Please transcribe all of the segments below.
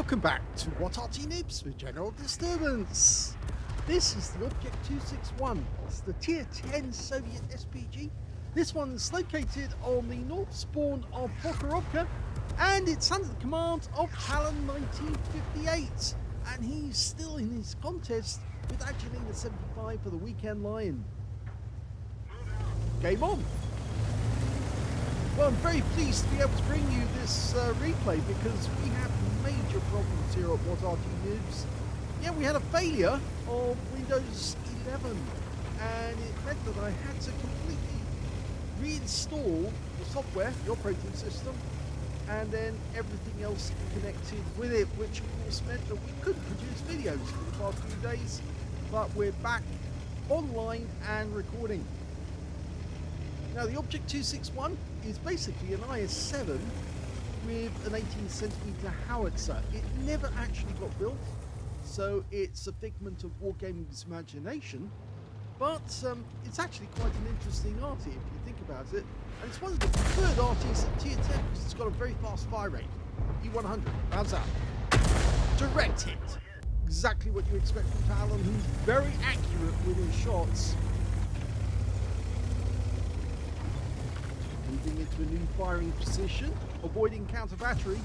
Welcome back to What Arty Noobs with General Disturbance. This is the Object 261. It's the Tier 10 Soviet SPG. This one's located on the north spawn of Prokhorovka, and it's under the command of talon1958. And he's still in his contest with Angelina 75 for the Weekend Lion. Game on! Well, I'm very pleased to be able to bring you this replay because we have major problems here at What Arty Noobs. Yeah, we had a failure of Windows 11 and it meant that I had to completely reinstall the software, the operating system, and then everything else connected with it, which of course meant that we couldn't produce videos for the past few days, but we're back online and recording. Now, the Object 261 is basically an IS-7 with an 18cm howitzer. It never actually got built, so it's a figment of Wargaming's imagination, but it's actually quite an interesting Arty if you think about it, and it's one of the preferred Artys at Tier 10 because it's got a very fast fire rate. E100, rounds out. Direct hit. Exactly what you expect from Talon, who's very accurate with his shots. Moving into a new firing position, avoiding counter battery.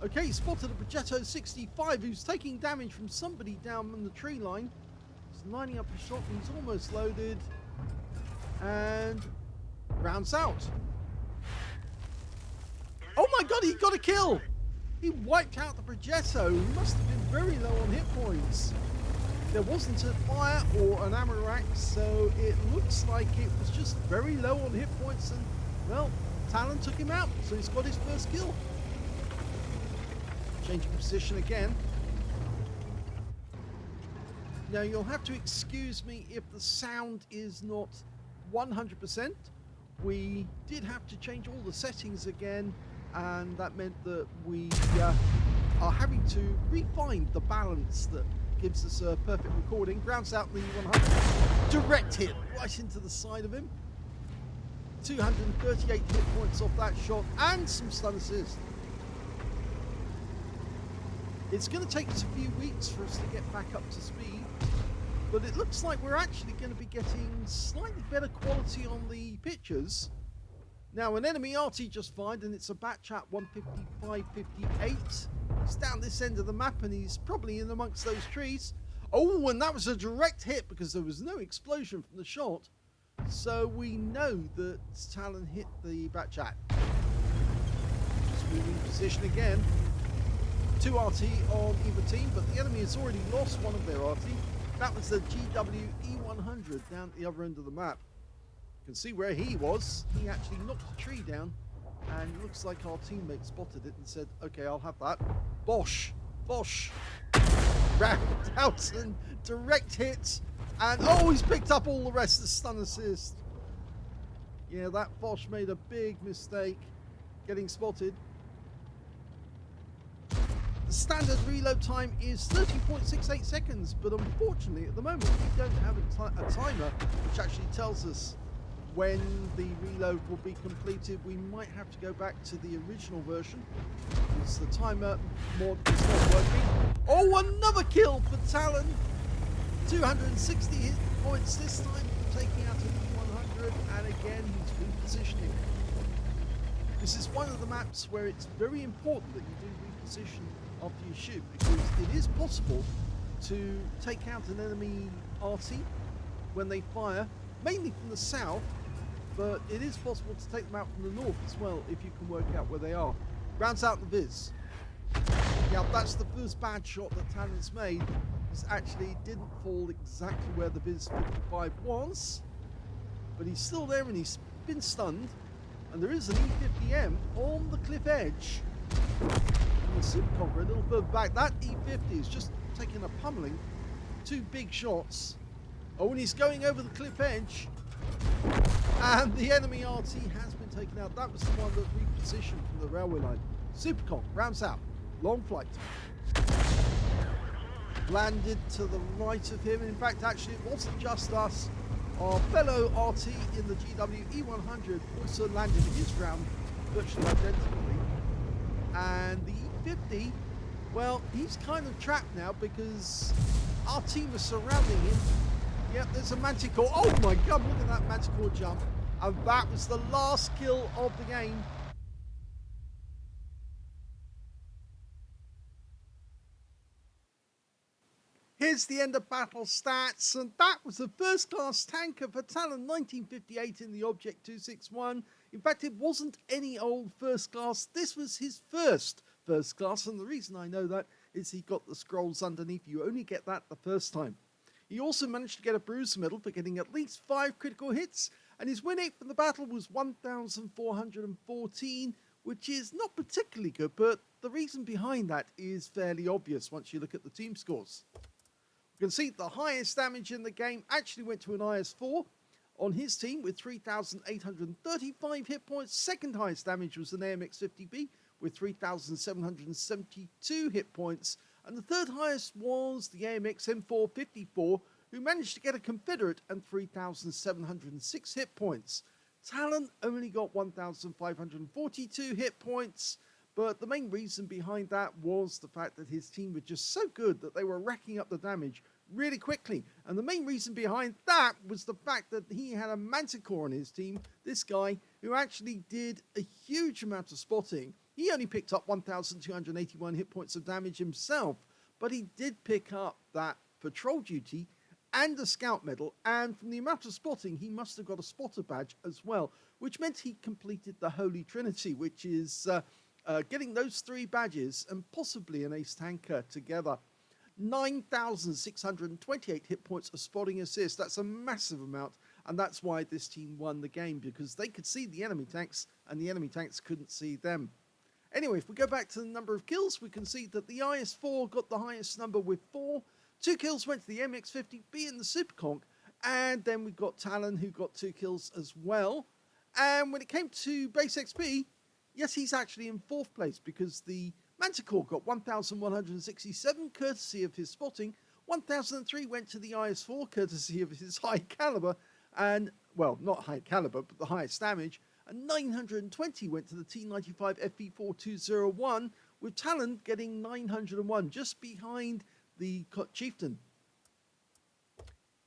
Okay, spotted a Progetto 65 who's taking damage from somebody down on the tree line. He's lining up a shot and he's almost loaded. And rounds out. Oh my god, he got a kill! He wiped out the Progetto, who must have been very low on hit points. There wasn't a fire or an ammo rack, so it looks like it was just very low on hit points, and well, Talon took him out, so he's got his first kill. Changing position again. Now you'll have to excuse me if the sound is not 100%. We did have to change all the settings again, and that meant that we are having to refine the balance that gives us a perfect recording. Grounds out the 100. Direct hit right into the side of him. 238 hit points off that shot and some stun assist. It's going to take us a few weeks for us to get back up to speed, but it looks like we're actually going to be getting slightly better quality on the pictures. Now, an enemy Arty just fired, and it's a batch at 155.58. He's down this end of the map, and he's probably in amongst those trees. Oh, and that was a direct hit because there was no explosion from the shot. So we know that Talon hit the batch at. Just moving position again. 2 Arty on either team, but the enemy has already lost one of their Arty. That was the GWE100 down at the other end of the map. You can see where he was. He actually knocked a tree down, and it looks like our teammate spotted it and said, okay, I'll have that. Bosh! Bosh! Round out and direct hit, and oh, he's picked up all the rest of the stun assist. Yeah, that Bosh made a big mistake getting spotted. The standard reload time is 30.68 seconds, but unfortunately at the moment we don't have a timer which actually tells us when the reload will be completed. We might have to go back to the original version because the timer mod is not working. Oh, another kill for Talon. 260 hit points this time, taking out a 100, and again he's repositioning. This is one of the maps where it's very important that you do reposition after you shoot, because it is possible to take out an enemy Arty when they fire, mainly from the south, but it is possible to take them out from the north as well if you can work out where they are. Rounds out the Viz. Yeah, that's the first bad shot that Talon's made. This actually didn't fall exactly where the Viz 55 was, but he's still there and he's been stunned, and there is an E50M on the cliff edge. The Super Conqueror a little further back. That E50 is just taking a pummeling. 2 big shots. Oh, and he's going over the cliff edge. And the enemy Arty has been taken out. That was the one that repositioned from the railway line. Supercon rounds out. Long flight. Landed to the right of him. In fact, actually, it wasn't just us. Our fellow Arty in the GWE100 also landed his round virtually identically. And the 1950, well, he's kind of trapped now because our team is surrounding him. Yep, there's a Manticore. Oh my god, look at that Manticore jump. And that was the last kill of the game. Here's the end of battle stats, and that was the first class tanker for talon1958 in the Object 261. In fact, it wasn't any old first class, this was his first class, and the reason I know that is he got the scrolls underneath. You only get that the first time. He also managed to get a bruiser medal for getting at least 5 critical hits, and his win rate from the battle was 1,414, which is not particularly good, but the reason behind that is fairly obvious once you look at the team scores. You can see the highest damage in the game actually went to an IS-4 on his team with 3,835 hit points. Second highest damage was an AMX-50B with 3,772 hit points. And the third highest was the AMX M454, who managed to get a Confederate and 3,706 hit points. Talon only got 1,542 hit points. But the main reason behind that was the fact that his team were just so good that they were racking up the damage really quickly. And the main reason behind that was the fact that he had a Manticore on his team, this guy, who actually did a huge amount of spotting. He only picked up 1,281 hit points of damage himself, but he did pick up that patrol duty and a scout medal, and from the amount of spotting, he must have got a spotter badge as well, which meant he completed the Holy Trinity, which is getting those 3 badges and possibly an ace tanker together. 9,628 hit points of spotting assist. That's a massive amount, and that's why this team won the game, because they could see the enemy tanks and the enemy tanks couldn't see them. Anyway, if we go back to the number of kills, we can see that the IS-4 got the highest number with 4. 2 kills went to the MX-50B and the Superconch, and then we got Talon, who got 2 kills as well. And when it came to base XP, yes, he's actually in 4th place because the Manticore got 1,167 courtesy of his spotting, 1,003 went to the IS-4 courtesy of his high caliber, and, well, not high caliber, but the highest damage, and 920 went to the T95 FV4201, with Talon getting 901, just behind the Chieftain.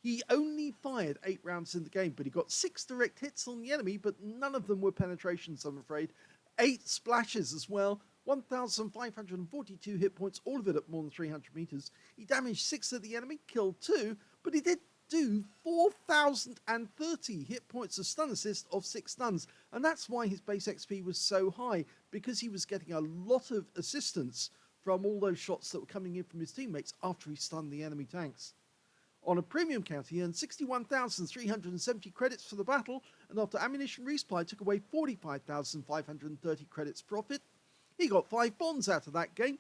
He only fired 8 rounds in the game, but he got 6 direct hits on the enemy, but none of them were penetrations, I'm afraid. 8 splashes as well, 1,542 hit points, all of it at more than 300 meters. He damaged 6 of the enemy, killed 2, but he did do 4,030 hit points of stun assist of 6 stuns, and that's why his base XP was so high, because he was getting a lot of assistance from all those shots that were coming in from his teammates after he stunned the enemy tanks. On a premium count, he earned 61,370 credits for the battle, and after ammunition resupply took away 45,530 credits profit. He got 5 bonds out of that game,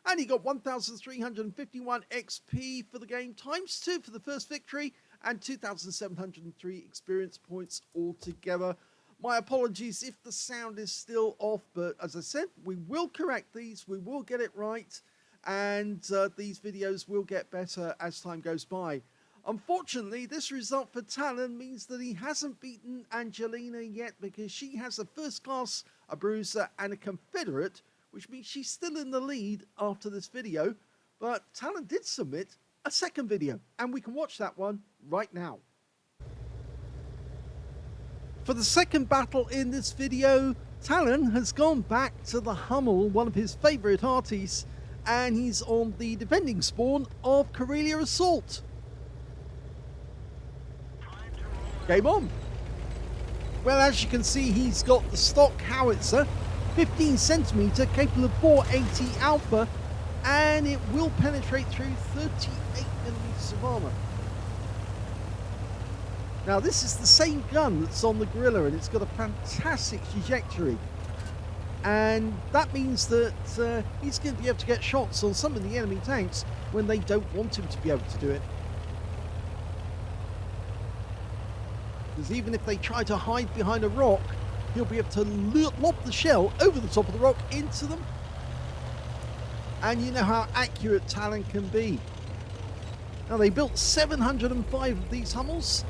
and he got 1,351 XP for the game, times 2 for the first victory, and 2,703 experience points altogether. My apologies if the sound is still off, but as I said, we will correct these, we will get it right, and these videos will get better as time goes by. Unfortunately, this result for Talon means that he hasn't beaten Angelina yet, because she has a first class, a bruiser, and a Confederate, which means she's still in the lead after this video. But Talon did submit a second video, and we can watch that one right now. For the second battle in this video, Talon has gone back to the Hummel, one of his favourite Artys, and he's on the defending spawn of Karelia Assault. Game on. Well, as you can see, he's got the stock howitzer, 15 centimeter, capable of 480 alpha, and it will penetrate through 38 millimeters of armor. Now, this is the same gun that's on the Gorilla, and it's got a fantastic trajectory. And that means that he's going to be able to get shots on some of the enemy tanks when they don't want him to be able to do it. Because even if they try to hide behind a rock, he'll be able to lob the shell over the top of the rock into them. And you know how accurate Talon can be. Now, they built 705 of these Hummels,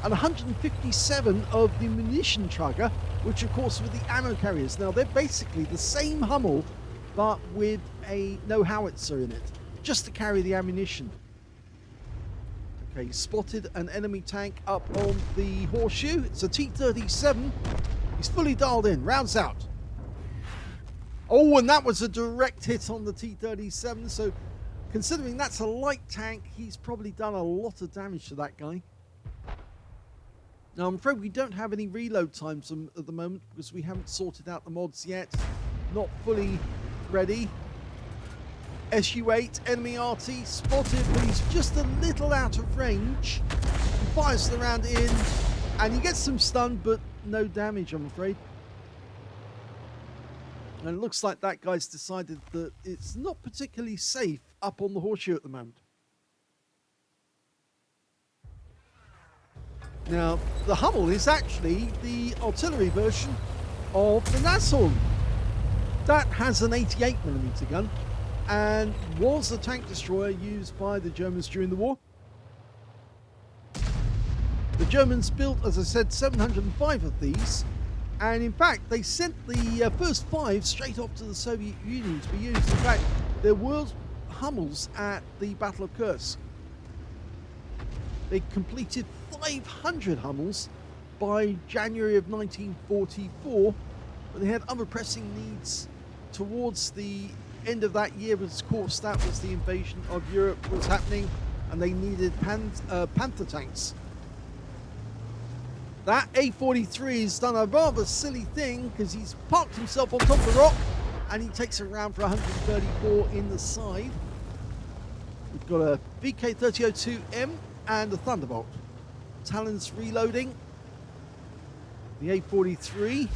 and 157 of the munition trugger, which of course were the ammo carriers. Now, they're basically the same Hummel but with no howitzer in it, just to carry the ammunition. Okay, spotted an enemy tank up on the horseshoe. It's a T-37. He's fully dialed in. Rounds out. Oh, and that was a direct hit on the T-37. So, considering that's a light tank, he's probably done a lot of damage to that guy. Now, I'm afraid we don't have any reload times at the moment because we haven't sorted out the mods yet. Not fully ready. SU-8, enemy Arty, spotted, but he's just a little out of range. He fires the round in, and he gets some stun, but no damage, I'm afraid. And it looks like that guy's decided that it's not particularly safe up on the horseshoe at the moment. Now, the Hummel is actually the artillery version of the Nashorn. That has an 88mm gun and was a tank destroyer used by the Germans during the war. The Germans built, as I said, 705 of these, and in fact they sent the first 5 straight off to the Soviet Union to be used. In fact, there were Hummels at the Battle of Kursk. They completed 500 Hummels by January of 1944, but they had other pressing needs towards the end of that year, because of course that was the invasion of Europe was happening, and they needed Panther tanks. That A43 has done a rather silly thing because he's parked himself on top of the rock and he takes a round for 134 in the side. We've got a VK3002M and a Thunderbolt. Talon's reloading. The A43.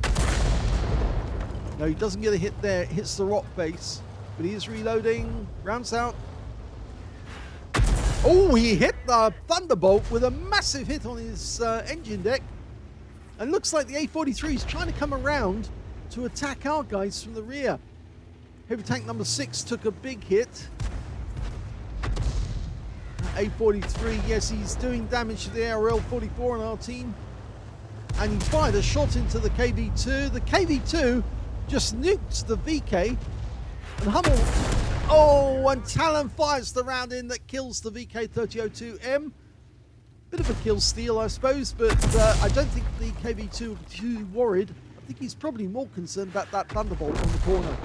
No, he doesn't get a hit there. It hits the rock face. But he is reloading. Rounds out. Oh, he hit the Thunderbolt with a massive hit on his engine deck. And looks like the A43 is trying to come around to attack our guys from the rear. Heavy tank number 6 took a big hit. A43, yes, he's doing damage to the ARL-44 on our team. And he fired a shot into the KV-2. The KV-2 just nuked the VK. And Hummel, oh, and Talon fires the round in that kills the VK3002M. Bit of a kill steal, I suppose, but I don't think the KV-2 will be too worried. I think he's probably more concerned about that Thunderbolt on the corner.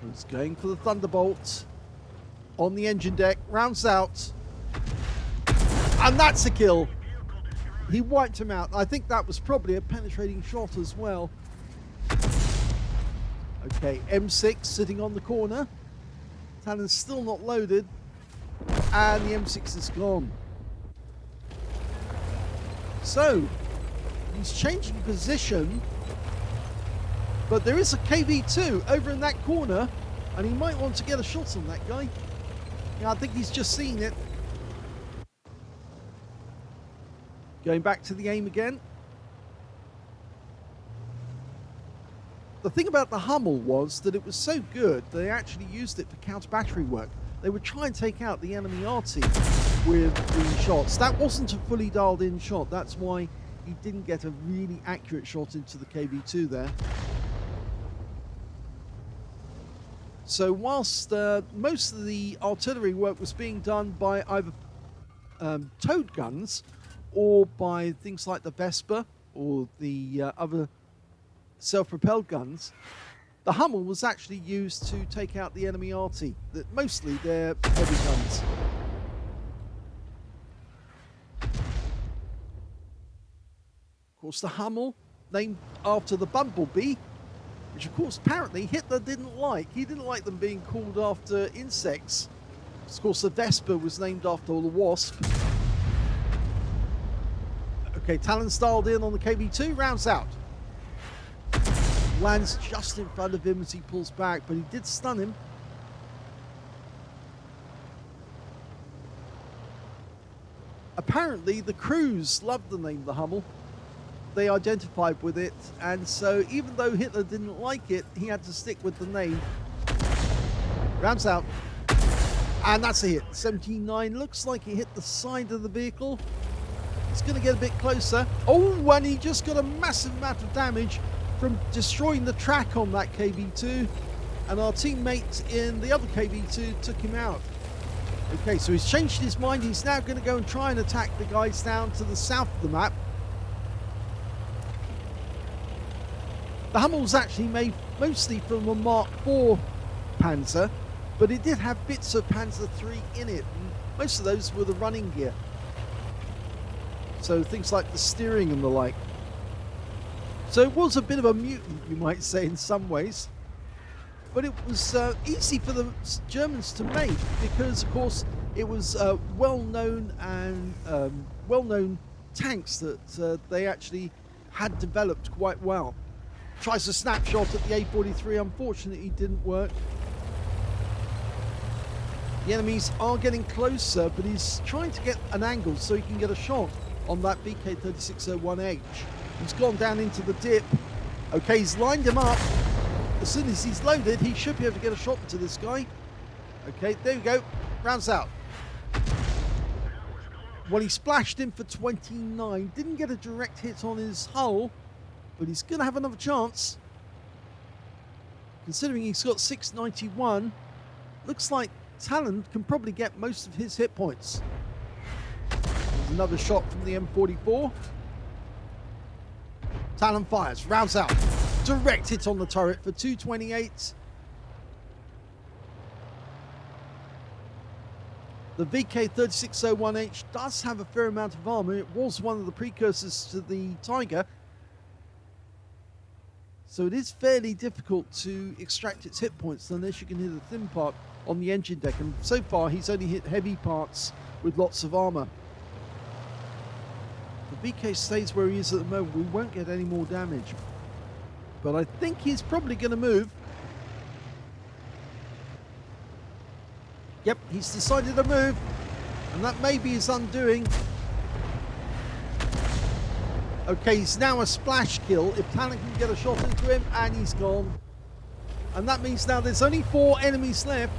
He's going for the Thunderbolt on the engine deck, rounds out, and that's a kill. He wiped him out. I think that was probably a penetrating shot as well. Okay, M6 sitting on the corner. Talon's still not loaded, and the M6 is gone. So, he's changing position, but there is a KV-2 over in that corner, and he might want to get a shot on that guy. Yeah, I think he's just seen it. Going back to the aim again. The thing about the Hummel was that it was so good they actually used it for counter-battery work. They would try and take out the enemy Arty with the shots. That wasn't a fully dialed in shot. That's why he didn't get a really accurate shot into the KV-2 there. So whilst most of the artillery work was being done by either towed guns or by things like the Vespa or the other self-propelled guns, the Hummel was actually used to take out the enemy Arty. Mostly they're heavy guns. Of course, the Hummel, named after the bumblebee, which of course apparently Hitler didn't like. He didn't like them being called after insects. Of course, the Vespa was named after the wasp. Okay, Talon's dialed in on the KV-2, rounds out. Lands just in front of him as he pulls back, but he did stun him. Apparently, the crews loved the name the Hummel. They identified with it, and so even though Hitler didn't like it, he had to stick with the name. Rounds out. And that's a hit. 79, looks like he hit the side of the vehicle. It's going to get a bit closer. Oh, and he just got a massive amount of damage from destroying the track on that KV2, and our teammate in the other KV2 took him out. Okay, so he's changed his mind. He's now going to go and try and attack the guys down to the south of the map. The Hummel was actually made mostly from a Mark IV Panzer, but it did have bits of Panzer III in it, and most of those were the running gear. So things like the steering and the like. So it was a bit of a mutant, you might say, in some ways. But it was easy for the Germans to make because, of course, it was well-known tanks that they actually had developed quite well. Tries a snapshot at the A43, unfortunately it didn't work. The enemies are getting closer, but he's trying to get an angle so he can get a shot on that VK3601H. He's gone down into the dip. Okay, he's lined him up. As soon as he's loaded, he should be able to get a shot into this guy. Okay, there we go. Rounds out. Well, he splashed him for 29. Didn't get a direct hit on his hull, but he's going to have another chance. Considering he's got 691, looks like Talon can probably get most of his hit points. There's another shot from the M44. Talon fires, rounds out. Direct hit on the turret for 228. The VK3601H does have a fair amount of armor. It was one of the precursors to the Tiger. So it is fairly difficult to extract its hit points unless you can hit a thin part on the engine deck. And so far, he's only hit heavy parts with lots of armor. The VK stays where he is at the moment. We won't get any more damage. But I think he's probably going to move. Yep, he's decided to move. And that may be his undoing. Okay, he's now a splash kill. If Talon can get a shot into him, and he's gone. And that means now there's only 4 enemies left.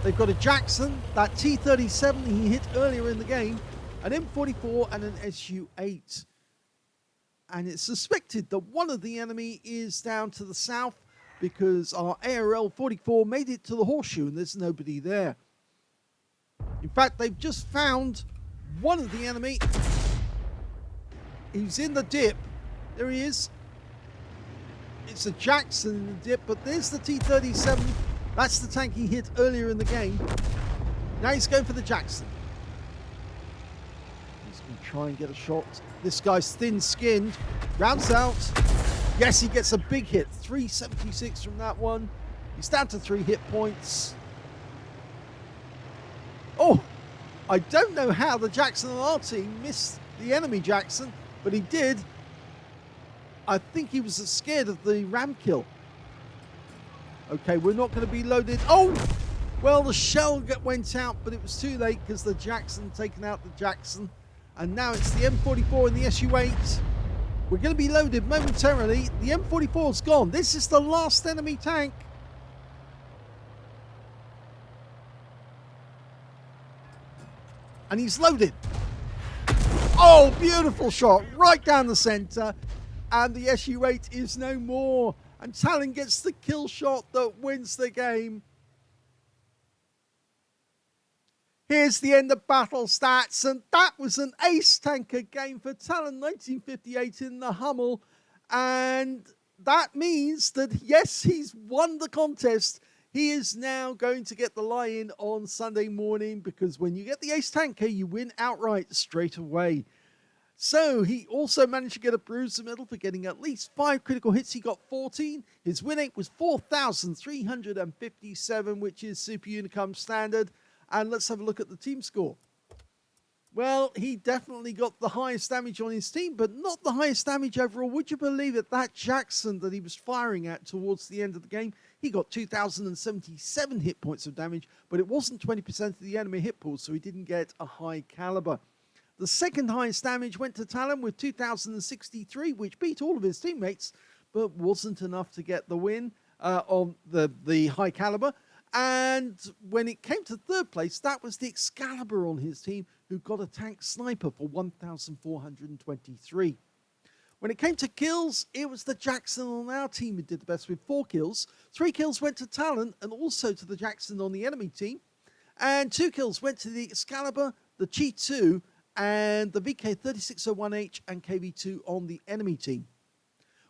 They've got a Jackson, that T-37 he hit earlier in the game, an M44 and an Su-8. And it's suspected that one of the enemy is down to the south because our ARL-44 made it to the horseshoe and there's nobody there. In fact, they've just found one of the enemy. He's in the dip. There he is. It's a Jackson in the dip, but there's the T-37. That's the tank he hit earlier in the game. Now he's going for the Jackson. He's going to try and get a shot. This guy's thin-skinned. Rounds out. Yes, he gets a big hit. 376 from that one. He's down to 3 hit points. Oh, I don't know how the Jackson and Arty missed the enemy Jackson, but he did. I think he was scared of the ram kill. Okay, we're not going to be loaded. Oh, well, the shell went out, but it was too late because the Jackson taken out the Jackson. And now it's the M44 and the Su-8. We're going to be loaded momentarily. The M44's gone. This is the last enemy tank. And he's loaded. Oh, beautiful shot. Right down the center. And the Su-8 is no more. And Talon gets the kill shot that wins the game. Here's the end of battle stats, and that was an ace tanker game for talon1958 in the Hummel. And that means that, yes, he's won the contest. He is now going to get the lie-in on Sunday morning, because when you get the ace tanker, you win outright straight away. So he also managed to get a bruiser medal for getting at least 5 critical hits. He got 14. His win rate was 4,357, which is Super Unicum standard. And let's have a look at the team score. Well, he definitely got the highest damage on his team, but not the highest damage overall. Would you believe it? That Jackson that he was firing at towards the end of the game, he got 2,077 hit points of damage, but it wasn't 20% of the enemy hit pool, so he didn't get a high caliber. The second highest damage went to Talon with 2,063, which beat all of his teammates, but wasn't enough to get the win on the high caliber. And when it came to third place, that was the Excalibur on his team, who got a tank sniper for 1,423. When it came to kills, it was the Jackson on our team who did the best with 4 kills. 3 kills went to Talon and also to the Jackson on the enemy team. And 2 kills went to the Excalibur, the Chi 2, and the VK3601H and KV2 on the enemy team.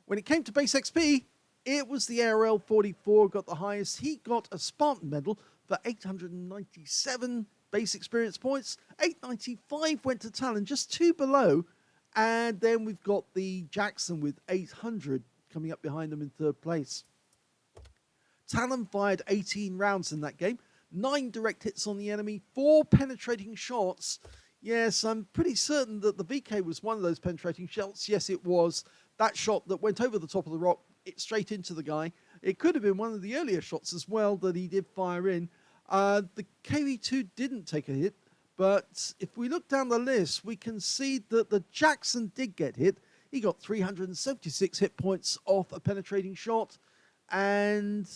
When it came to base XP, it was the ARL44 got the highest. He got a Spartan medal for 897 base experience points. 895 went to Talon, just 2 below. And then we've got the Jackson with 800 coming up behind them in 3rd place. Talon fired 18 rounds in that game. 9 direct hits on the enemy, 4 penetrating shots. Yes, I'm pretty certain that the VK was one of those penetrating shots. Yes, it was. That shot that went over the top of the rock, it straight into the guy. It could have been one of the earlier shots as well that he did fire in. The KV2 didn't take a hit, but if we look down the list, we can see that the Jackson did get hit. He got 376 hit points off a penetrating shot, and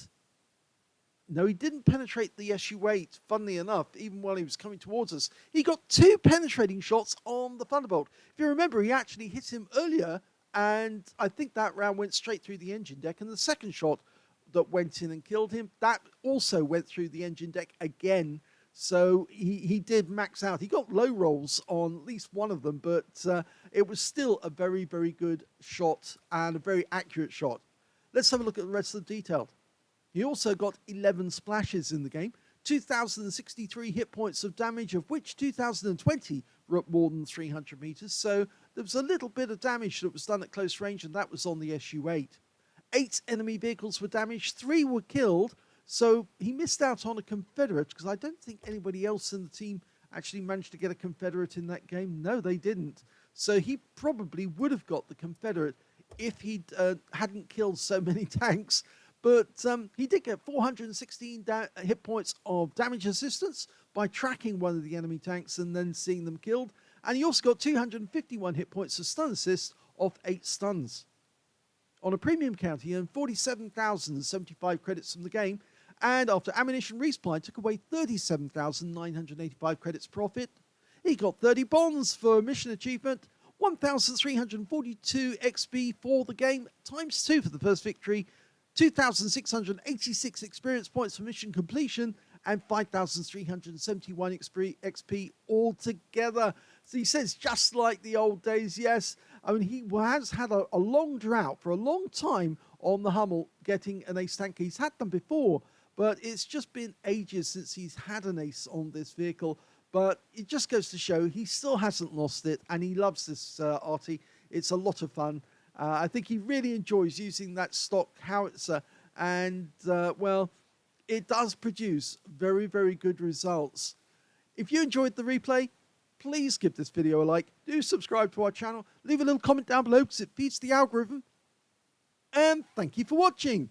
no, he didn't penetrate the SU-8, funnily enough, even while he was coming towards us. He got 2 penetrating shots on the Thunderbolt. If you remember, he actually hit him earlier, and I think that round went straight through the engine deck, and the second shot that went in and killed him, that also went through the engine deck again. So he did max out. He got low rolls on at least one of them, but it was still a very, very good shot and a very accurate shot. Let's have a look at the rest of the detail. He also got 11 splashes in the game, 2,063 hit points of damage, of which 2,020 were up more than 300 meters. So there was a little bit of damage that was done at close range, and that was on the SU-8. 8 enemy vehicles were damaged, 3 were killed. So he missed out on a Confederate, because I don't think anybody else in the team actually managed to get a Confederate in that game. No, they didn't. So he probably would have got the Confederate if he hadn't killed so many tanks. But he did get 416 hit points of damage assistance by tracking one of the enemy tanks and then seeing them killed. And he also got 251 hit points of stun assist off 8 stuns. On a premium count, he earned 47,075 credits from the game. And after ammunition resupply, took away 37,985 credits profit. He got 30 bonds for mission achievement, 1,342 XP for the game, times 2 for the first victory, 2,686 experience points for mission completion, and 5,371 XP altogether. So he says, just like the old days, yes. I mean, he has had a long drought for a long time on the Hummel getting an ace tank. He's had them before, but it's just been ages since he's had an ace on this vehicle. But it just goes to show he still hasn't lost it, and he loves this Arty. It's a lot of fun. I think he really enjoys using that stock howitzer, and well, it does produce very, very good results. If you enjoyed the replay, please give this video a like. Do subscribe to our channel. Leave a little comment down below because it feeds the algorithm. And thank you for watching.